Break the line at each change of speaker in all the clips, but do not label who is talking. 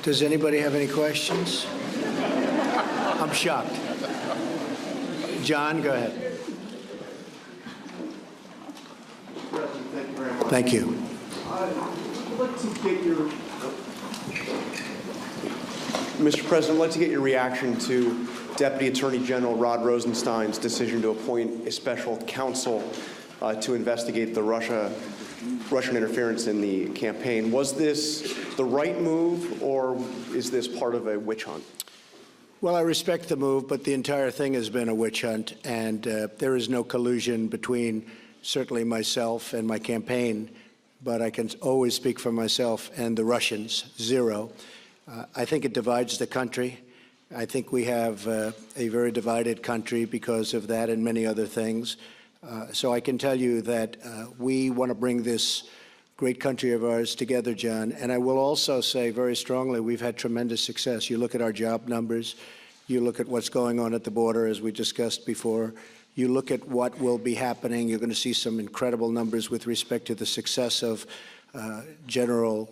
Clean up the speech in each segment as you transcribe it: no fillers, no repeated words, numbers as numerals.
Does anybody have any questions? I'm shocked. John, go ahead. Thank you.
I'd like to get your, Mr. President, I'd like to get your reaction to Deputy Attorney General Rod Rosenstein's decision to appoint a special counsel to investigate the Russian interference in the campaign. Was this the right move, or is this part of a witch hunt?
Well, I respect the move, but the entire thing has been a witch hunt, and there is no collusion between certainly myself and my campaign, but I can always speak for myself and the Russians, zero. I think it divides the country. I think we have a very divided country because of that and many other things. So I can tell you that we want to bring this great country of ours together, John. And I will also say very strongly, we've had tremendous success. You look at our job numbers, you look at what's going on at the border, as we discussed before, you look at what will be happening, you're going to see some incredible numbers with respect to the success of General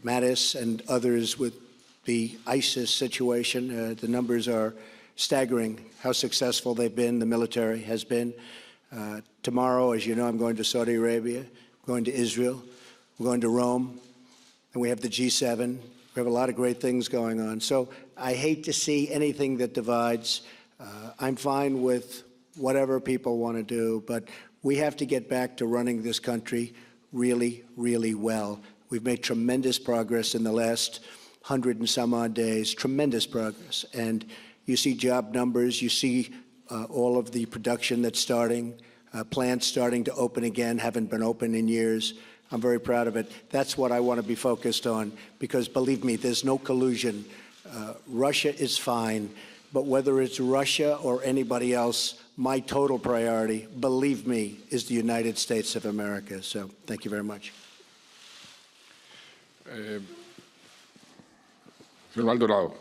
Mattis and others with the ISIS situation. The numbers are staggering, how successful they've been, the military has been. Tomorrow, as you know, I'm going to Saudi Arabia, going to Israel, we're going to Rome, and we have the G7. We have a lot of great things going on. So I hate to see anything that divides. I'm fine with whatever people want to do, but we have to get back to running this country really, really well. We've made tremendous progress in the last 100 and some odd days, tremendous progress. And you see job numbers, you see all of the production that's starting, plants starting to open again, haven't been open in years. I'm very proud of it. That's what I want to be focused on, because believe me, there's no collusion. Russia is fine, but whether it's Russia or anybody else, my total priority, believe me, is the United States of America. So thank you very much.
Señor Maldonado.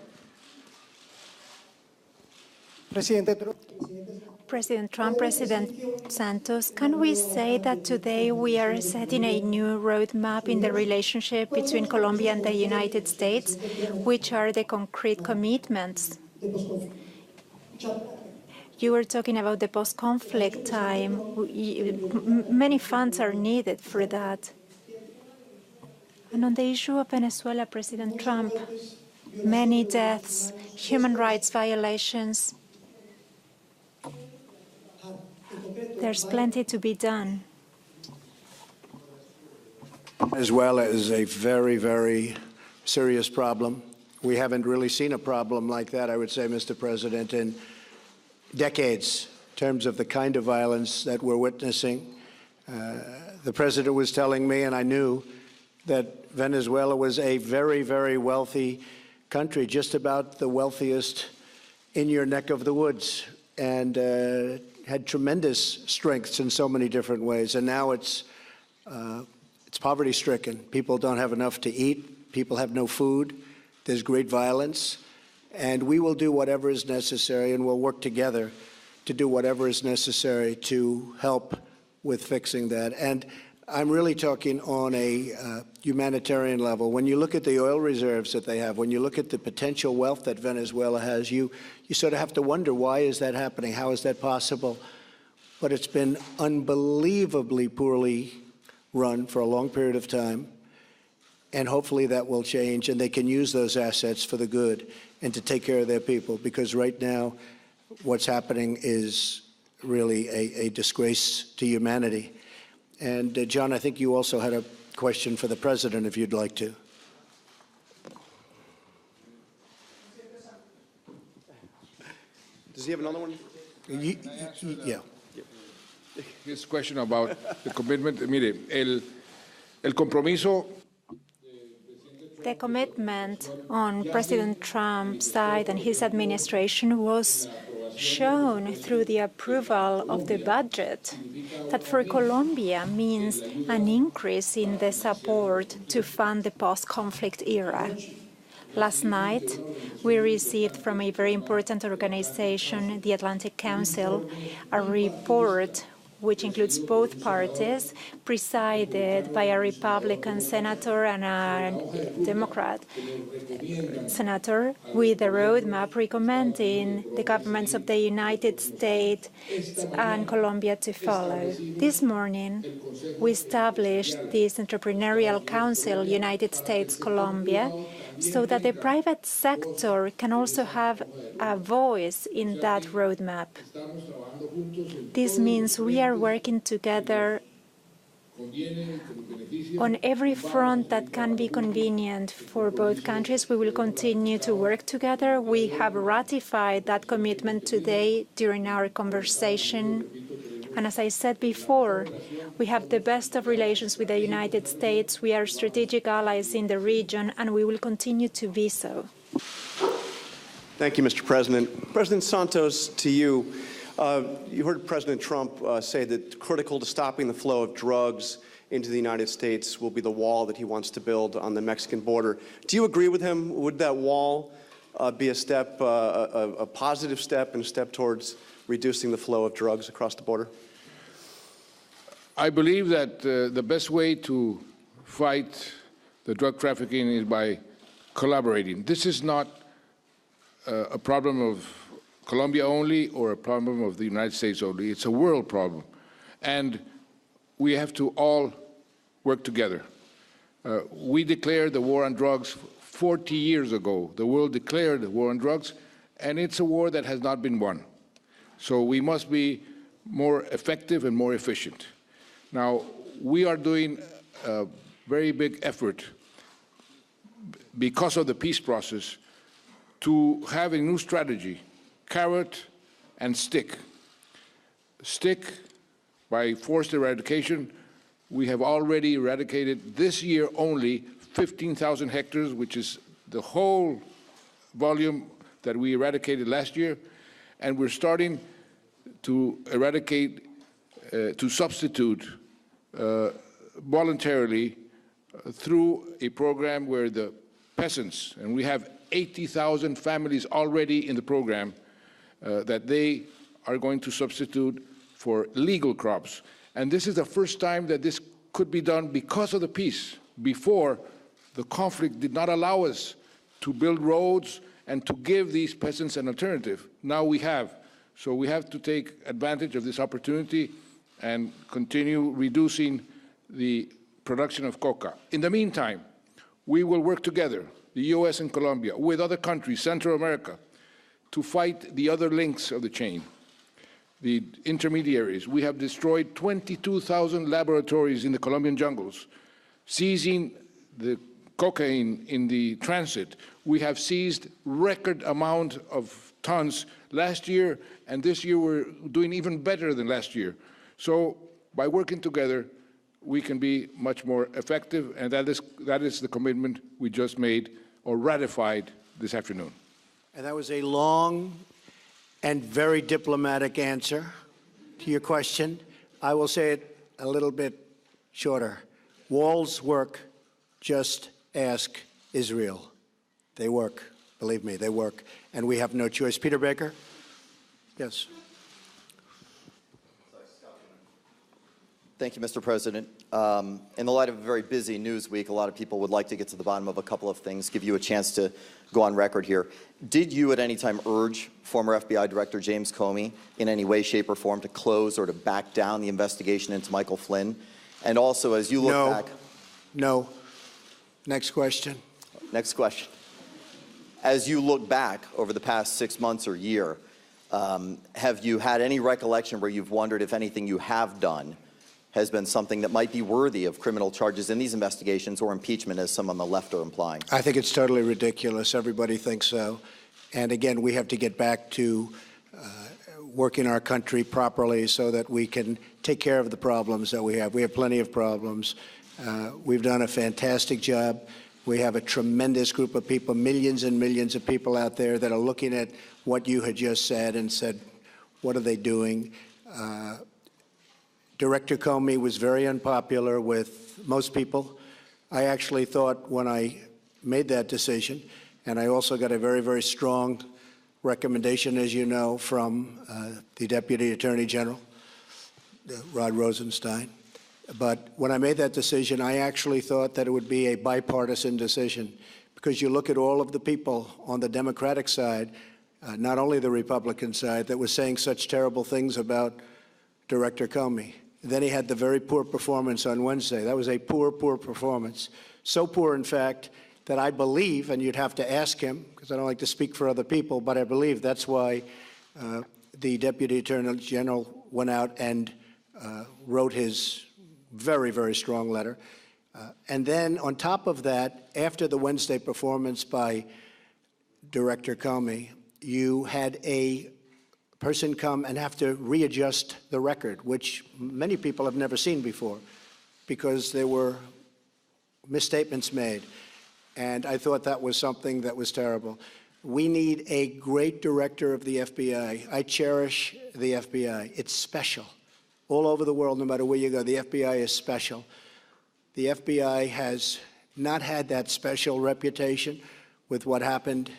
President Trump, President Santos, can we say that today we are setting a new roadmap in the relationship between Colombia and the United States? Which are the concrete commitments? You were talking about the post-conflict time. Many funds are needed for that. And on the issue of Venezuela, President Trump, many deaths, human rights violations. There's plenty to be done.
Venezuela is a very, very serious problem. We haven't really seen a problem like that, I would say, Mr. President, in decades, in terms of the kind of violence that we're witnessing. The president was telling me, and I knew, that Venezuela was a very, very wealthy country, just about the wealthiest in your neck of the woods, and had tremendous strengths in so many different ways. And now it's poverty-stricken. People don't have enough to eat. People have no food. There's great violence. And we will do whatever is necessary, and we'll work together to do whatever is necessary to help with fixing that. And I'm really talking on a humanitarian level. When you look at the oil reserves that they have, when you look at the potential wealth that Venezuela has, you sort of have to wonder, why is that happening? How is that possible? But it's been unbelievably poorly run for a long period of time. And hopefully that will change, and they can use those assets for the good and to take care of their people. Because right now, what's happening is really a disgrace to humanity. And John, I think you also had a question for the president, if you'd like to.
Does he have another one?
Yeah.
His question about the commitment. Mire, el compromiso.
The commitment on President Trump's side and his administration was shown through the approval of the budget, that for Colombia means an increase in the support to fund the post-conflict era. Last night, we received from a very important organization, the Atlantic Council, a report which includes both parties, presided by a Republican senator and a Democrat senator, with a roadmap recommending the governments of the United States and Colombia to follow. This morning, we established this Entrepreneurial Council, United States-Colombia, so that the private sector can also have a voice in that roadmap. This means we are working together on every front that can be convenient for both countries. We will continue to work together. We have ratified that commitment today during our conversation. And as I said before, we have the best of relations with the United States. We are strategic allies in the region, and we will continue to be so.
Thank you, Mr. President. President Santos, to you. You heard President Trump say that critical to stopping the flow of drugs into the United States will be the wall that he wants to build on the Mexican border. Do you agree with him? Would that wall be a step, a positive step and a step towards reducing the flow of drugs across the border?
I believe that the best way to fight the drug trafficking is by collaborating. This is not a problem of Colombia only or a problem of the United States only. It's a world problem. And we have to all work together. We declared the war on drugs 40 years ago. The world declared the war on drugs, and it's a war that has not been won. So we must be more effective and more efficient. Now, we are doing a very big effort because of the peace process to have a new strategy, carrot and stick. Stick, by forced eradication, we have already eradicated this year only 15,000 hectares, which is the whole volume that we eradicated last year, and we're starting to eradicate, to substitute voluntarily through a program where the peasants, and we have 80,000 families already in the program, that they are going to substitute for legal crops. And this is the first time that this could be done because of the peace. Before, the conflict did not allow us to build roads and to give these peasants an alternative. Now we have. So we have to take advantage of this opportunity and continue reducing the production of coca. In the meantime, we will work together, the U.S. and Colombia, with other countries, Central America, to fight the other links of the chain, the intermediaries. We have destroyed 22,000 laboratories in the Colombian jungles, seizing the cocaine in the transit. We have seized record amount of tons last year, and this year we're doing even better than last year. So by working together, we can be much more effective, and that is the commitment we just made or ratified this afternoon.
And that was a long and very diplomatic answer to your question. I will say it a little bit shorter. Walls work. Just ask Israel. They work. Believe me, they work. And we have no choice. Peter Baker? Yes.
Thank you, Mr. President. In the light of a very busy news week, a lot of people would like to get to the bottom of a couple of things, give you a chance to go on record here. Did you at any time urge former FBI Director James Comey in any way, shape, or form to close or to back down the investigation into Michael Flynn? And also, as you look back...
No. Next question.
Next question. As you look back over the past 6 months or year, have you had any recollection where you've wondered if anything you have done has been something that might be worthy of criminal charges in these investigations or impeachment, as some on the left are implying?
I think it's totally ridiculous. Everybody thinks so. And again, we have to get back to working our country properly so that we can take care of the problems that we have. We have plenty of problems. We've done a fantastic job. We have a tremendous group of people, millions and millions of people out there that are looking at what you had just said and said, what are they doing? Director Comey was very unpopular with most people. I actually thought when I made that decision, and I also got a very, very strong recommendation, as you know, from the Deputy Attorney General, Rod Rosenstein. But when I made that decision, I actually thought that it would be a bipartisan decision, because you look at all of the people on the Democratic side, not only the Republican side, that was saying such terrible things about Director Comey. Then he had the very poor performance on Wednesday. That was a poor, poor performance. So poor, in fact, that I believe, and you'd have to ask him, because I don't like to speak for other people, but I believe that's why the Deputy Attorney General went out and wrote his very, very strong letter. And then on top of that, after the Wednesday performance by Director Comey, you had a person come and have to readjust the record, which many people have never seen before, because there were misstatements made. And I thought that was something that was terrible. We need a great director of the FBI. I cherish the FBI. It's special. All over the world, no matter where you go, the FBI is special. The FBI has not had that special reputation with what happened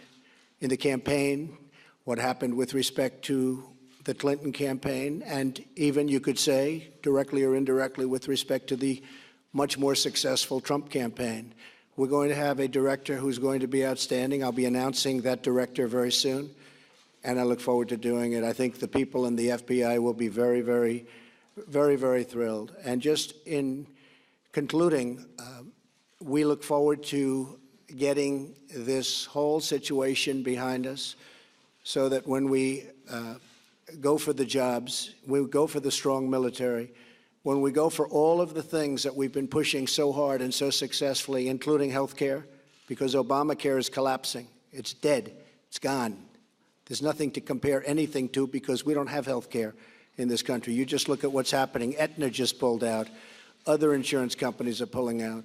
in the campaign, what happened with respect to the Clinton campaign, and even, you could say, directly or indirectly, with respect to the much more successful Trump campaign. We're going to have a director who's going to be outstanding. I'll be announcing that director very soon, and I look forward to doing it. I think the people in the FBI will be very, very, very, very thrilled. And just in concluding, we look forward to getting this whole situation behind us so that when we go for the jobs, we go for the strong military, when we go for all of the things that we've been pushing so hard and so successfully, including health care, because Obamacare is collapsing. It's dead. It's gone. There's nothing to compare anything to, because we don't have health care in this country. You just look at what's happening. Aetna just pulled out. Other insurance companies are pulling out.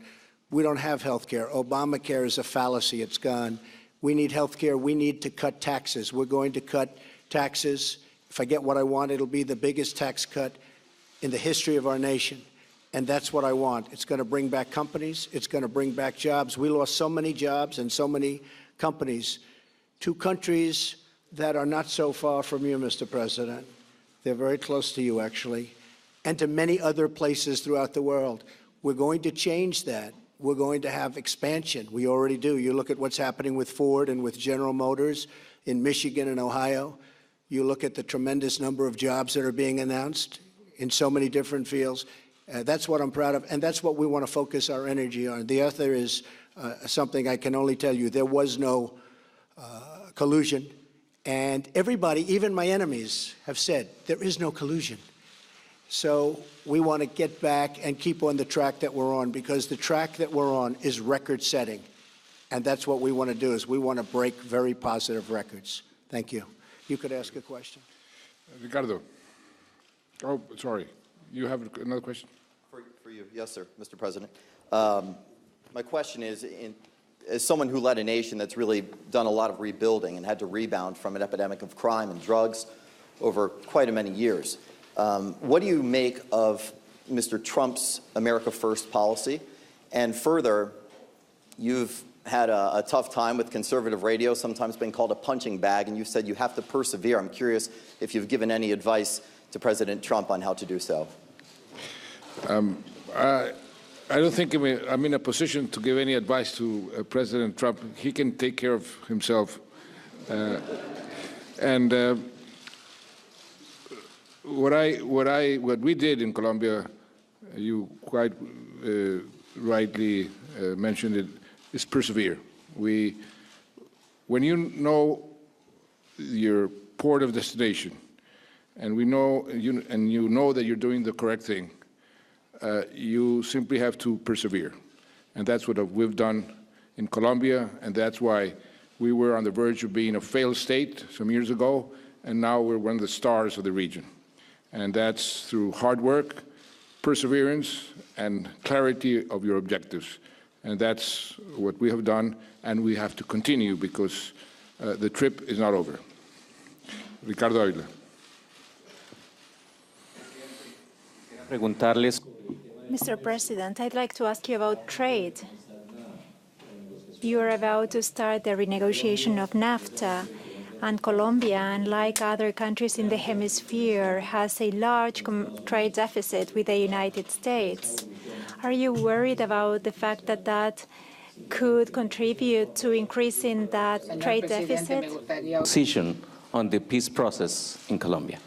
We don't have health care. Obamacare is a fallacy. It's gone. We need health care. We need to cut taxes. We're going to cut taxes. If I get what I want, it'll be the biggest tax cut in the history of our nation. And that's what I want. It's going to bring back companies. It's going to bring back jobs. We lost so many jobs and so many companies to countries that are not so far from you, Mr. President. They're very close to you, actually, and to many other places throughout the world. We're going to change that. We're going to have expansion. We already do. You look at what's happening with Ford and with General Motors in Michigan and Ohio. You look at the tremendous number of jobs that are being announced in so many different fields. That's what I'm proud of, and that's what we want to focus our energy on. The other is something I can only tell you. There was no collusion, and everybody, even my enemies, have said there is no collusion. So we want to get back and keep on the track that we're on, because the track that we're on is record-setting, and that's what we want to do, is we want to break very positive records. Thank you. You could ask a question.
Ricardo. Oh, sorry. You have another question?
For you. Yes, sir, Mr. President. My question is, as someone who led a nation that's really done a lot of rebuilding and had to rebound from an epidemic of crime and drugs over quite a many years, what do you make of Mr. Trump's America First policy? And further, you've had a tough time with conservative radio, sometimes been called a punching bag, and you said you have to persevere. I'm curious if you've given any advice to President Trump on how to do so.
I don't think I'm in a position to give any advice to President Trump. He can take care of himself. What we did in Colombia, you quite rightly mentioned it, is persevere. When you know your port of destination, and you know that you're doing the correct thing, you simply have to persevere. And that's what we've done in Colombia, and that's why we were on the verge of being a failed state some years ago, and now we're one of the stars of the region. And that's through hard work, perseverance, and clarity of your objectives. And that's what we have done, and we have to continue, because the trip is not over. Ricardo Ávila.
Mr. President, I'd like to ask you about trade. You are about to start the renegotiation of NAFTA. And Colombia, unlike other countries in the hemisphere, has a large trade deficit with the United States. Are you worried about the fact that that could contribute to increasing that trade deficit?
Position on the peace process in Colombia.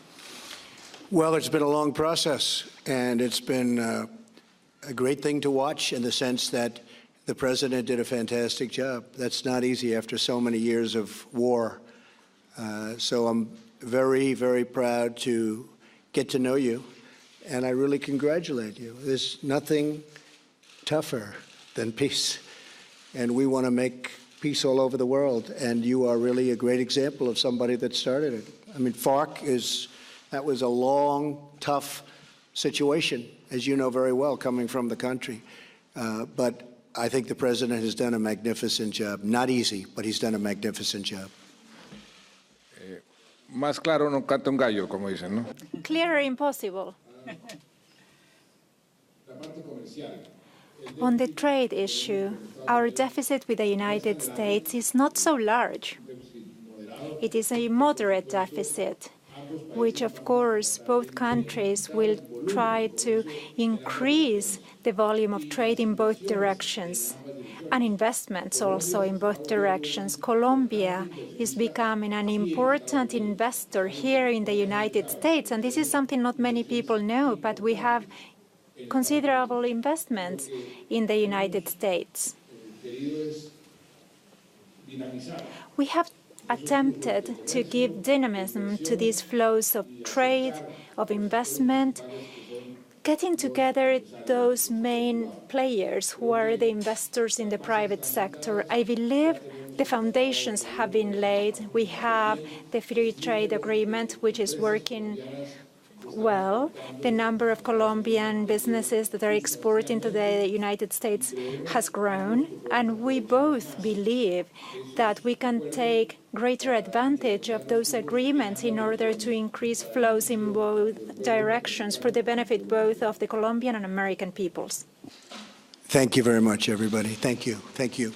Well, it's been a long process, and it's been a great thing to watch in the sense that the president did a fantastic job. That's not easy after so many years of war. So I'm very, very proud to get to know you, and I really congratulate you. There's nothing tougher than peace, and we want to make peace all over the world, and you are really a great example of somebody that started it. I mean, that was a long, tough situation, as you know very well, coming from the country. But I think the president has done a magnificent job. Not easy, but he's done a magnificent job.
Más claro no canta un gallo, como dicen, ¿no?
Clearer impossible. On the trade issue, our deficit with the United States is not so large. It is a moderate deficit, which, of course, both countries will try to increase the volume of trade in both directions, and investments also in both directions. Colombia is becoming an important investor here in the United States, and this is something not many people know, but we have considerable investments in the United States. We have attempted to give dynamism to these flows of trade, of investment, getting together those main players who are the investors in the private sector. I believe the foundations have been laid. We have the free trade agreement, which is working well. The number of Colombian businesses that are exporting to the United States has grown, and we both believe that we can take greater advantage of those agreements in order to increase flows in both directions for the benefit both of the Colombian and American peoples.
Thank you very much, everybody. Thank you. Thank you.